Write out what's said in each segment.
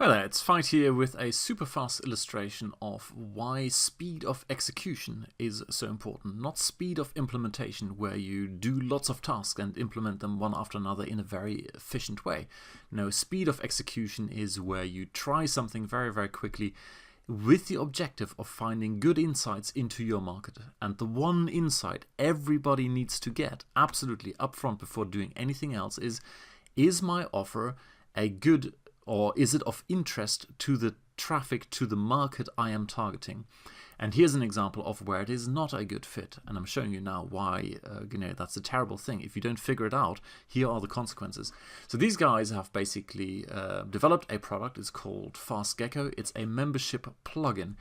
Hi there, it's Fight here with a super fast illustration of why speed of execution is so important. Not speed of implementation, where you do lots of tasks and implement them one after another in a very efficient way. No, speed of execution is where you try something very, very quickly with the objective of finding good insights into your market. And the one insight everybody needs to get absolutely upfront before doing anything else is my offer a good, or is it of interest to the traffic, to the market I am targeting? And here's an example of where it is not a good fit. And I'm showing you now why that's a terrible thing. If you don't figure it out, here are the consequences. So these guys have basically developed a product. It's called FastGecko. It's a membership plugin.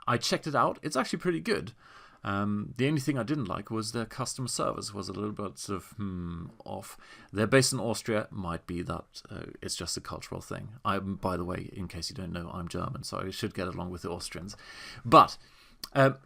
I checked it out. It's actually pretty good. The only thing I didn't like was their customer service was a little bit sort of off. They're based in Austria. Might be that it's just a cultural thing. By the way, in case you don't know, I'm German, so I should get along with the Austrians. But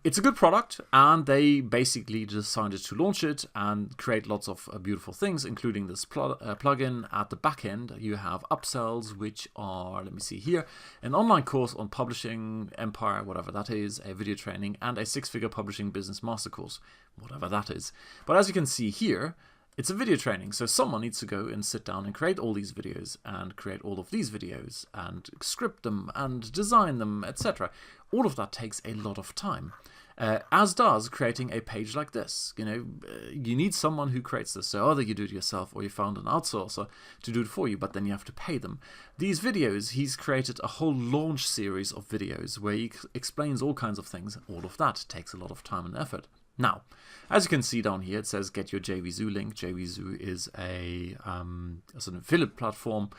it's a good product, and they basically decided to launch it and create lots of beautiful things, including this plugin. At the back end, you have upsells, which are, let me see here, an online course on publishing empire, whatever that is, a video training, and a 6-figure publishing business master course, whatever that is. But as you can see here, it's a video training, so someone needs to go and sit down and create all these videos and create all of these videos and script them and design them, etc. All of that takes a lot of time, as does creating a page like this. You need someone who creates this, so either you do it yourself or you found an outsourcer to do it for you, but then you have to pay them. These videos, he's created a whole launch series of videos where he explains all kinds of things. All of that takes a lot of time and effort. Now, as you can see down here, it says get your JVZoo link. JVZoo is an affiliate platform.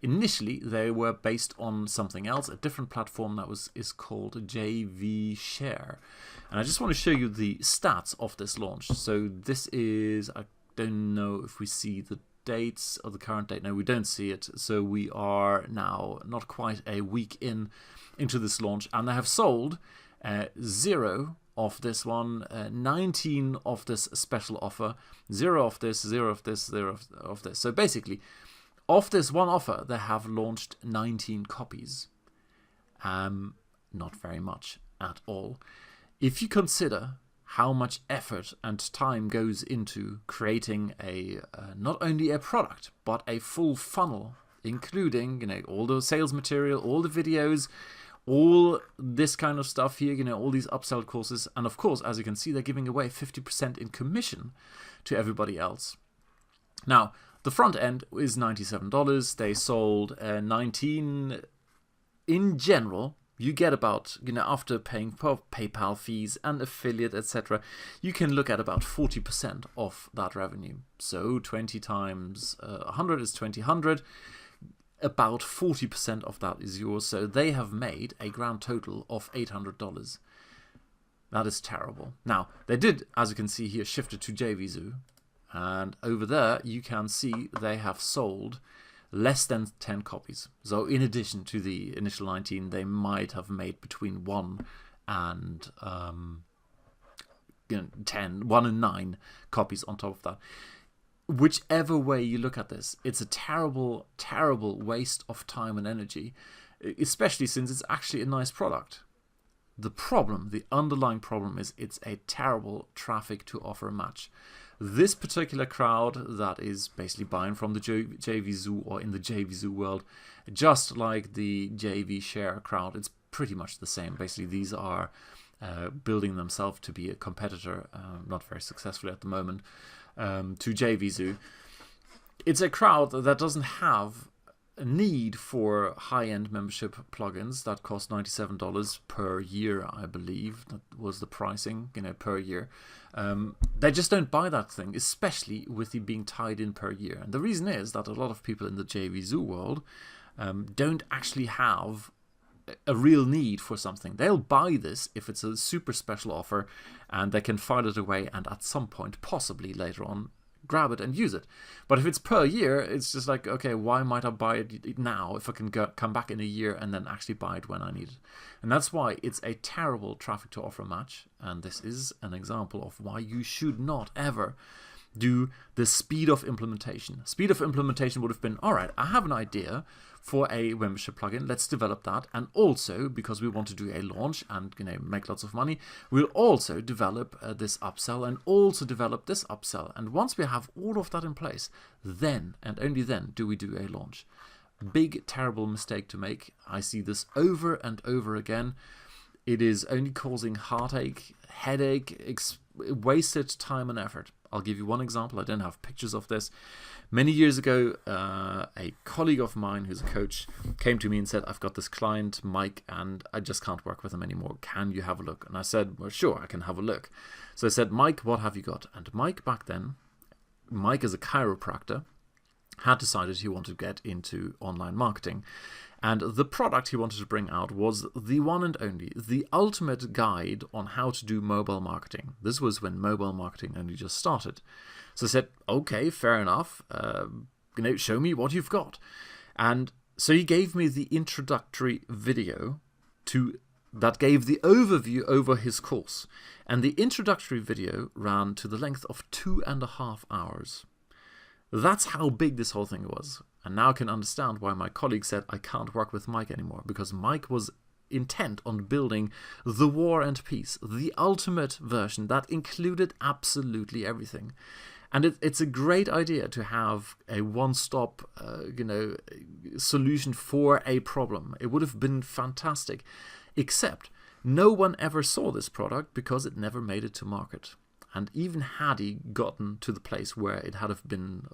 Initially, they were based on something else, a different platform that is called JV Share. And I just want to show you the stats of this launch. So this is, I don't know if we see the dates or the current date. No, we don't see it. So we are now not quite a week into this launch, and they have sold 0 of this one, 19 of this special offer, 0 of this, 0 of this, 0 of this. So basically, of this one offer, they have launched 19 copies. Not very much at all. If you consider how much effort and time goes into creating not only a product, but a full funnel, including all the sales material, all the videos, all this kind of stuff here, all these upsell courses. And of course, as you can see, they're giving away 50% in commission to everybody else. Now, the front end is $97. They sold 19 in general. You get about, after paying PayPal fees and affiliate, etc., you can look at about 40% of that revenue. So 20 times 100 is 2000. About 40% of that is yours, so they have made a grand total of $800. That is terrible. Now, they did, as you can see here, shift it to JVZoo, and over there you can see they have sold less than 10 copies. So in addition to the initial 19, they might have made between 1 and 1 and 9 copies on top of that. Whichever way you look at this, it's a terrible, terrible waste of time and energy, especially since it's actually a nice product. The underlying problem is it's a terrible traffic to offer match. This particular crowd that is basically buying from the JVZoo or in the JVZoo world, just like the JV Share crowd, it's pretty much the same. Basically, these are building themselves to be a competitor, not very successfully at the moment, to JVZoo. It's a crowd that doesn't have a need for high-end membership plugins that cost $97 per year, I believe. That was the pricing, per year. They just don't buy that thing, especially with it being tied in per year. And the reason is that a lot of people in the JVZoo world don't actually have a real need for something. They'll buy this if it's a super special offer and they can file it away and at some point, possibly later on, grab it and use it. But if it's per year, it's just like, okay, why might I buy it now if I can come back in a year and then actually buy it when I need it? And that's why it's a terrible traffic to offer match. And this is an example of why you should not ever do the speed of implementation. Speed of implementation would have been, all right, I have an idea for a membership plugin. Let's develop that. And also, because we want to do a launch and make lots of money, we'll also develop this upsell and also develop this upsell. And once we have all of that in place, then and only then do we do a launch. Big, terrible mistake to make. I see this over and over again. It is only causing heartache, headache, wasted time and effort. I'll give you one example. I don't have pictures of this. Many years ago, a colleague of mine who's a coach came to me and said, I've got this client, Mike, and I just can't work with him anymore. Can you have a look? And I said, well, sure, I can have a look. So I said, Mike, what have you got? And Mike back then, Mike is a chiropractor, had decided he wanted to get into online marketing. And the product he wanted to bring out was the one and only, the ultimate guide on how to do mobile marketing. This was when mobile marketing only just started. So I said, okay, fair enough. Show me what you've got. And so he gave me the introductory video that gave the overview over his course. And the introductory video ran to the length of 2.5 hours. That's how big this whole thing was. And now I can understand why my colleague said I can't work with Mike anymore, because Mike was intent on building the War and Peace, the ultimate version that included absolutely everything. And it's a great idea to have a one-stop solution for a problem. It would have been fantastic, except no one ever saw this product because it never made it to market. And even had he gotten to the place where it had been,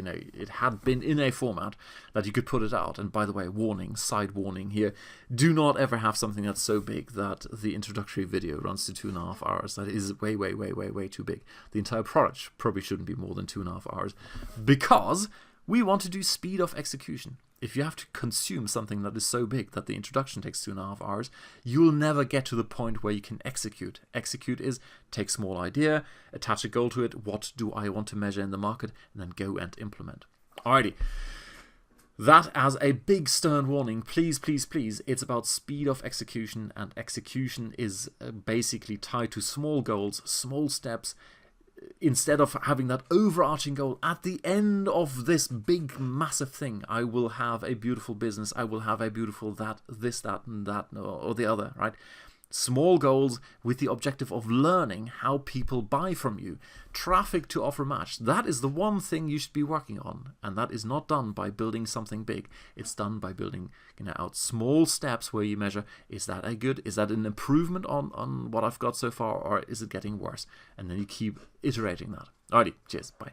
it had been in a format that you could put it out. And by the way, side warning here, do not ever have something that's so big that the introductory video runs to 2.5 hours. That is way, way, way, way, way too big. The entire product probably shouldn't be more than 2.5 hours, because we want to do speed of execution. If you have to consume something that is so big that the introduction takes 2.5 hours, you'll never get to the point where you can execute. Execute is take small idea, attach a goal to it. What do I want to measure in the market? And then go and implement. Alrighty. That as a big stern warning, please, please, please, it's about speed of execution, and execution is basically tied to small goals, small steps. Instead of having that overarching goal, at the end of this big, massive thing, I will have a beautiful business, I will have a beautiful that, and that, or the other, right? Small goals with the objective of learning how people buy from you. Traffic to offer match. That is the one thing you should be working on. And that is not done by building something big. It's done by building out small steps where you measure, is that an improvement on what I've got so far, or is it getting worse? And then you keep iterating that. Alrighty, cheers, bye.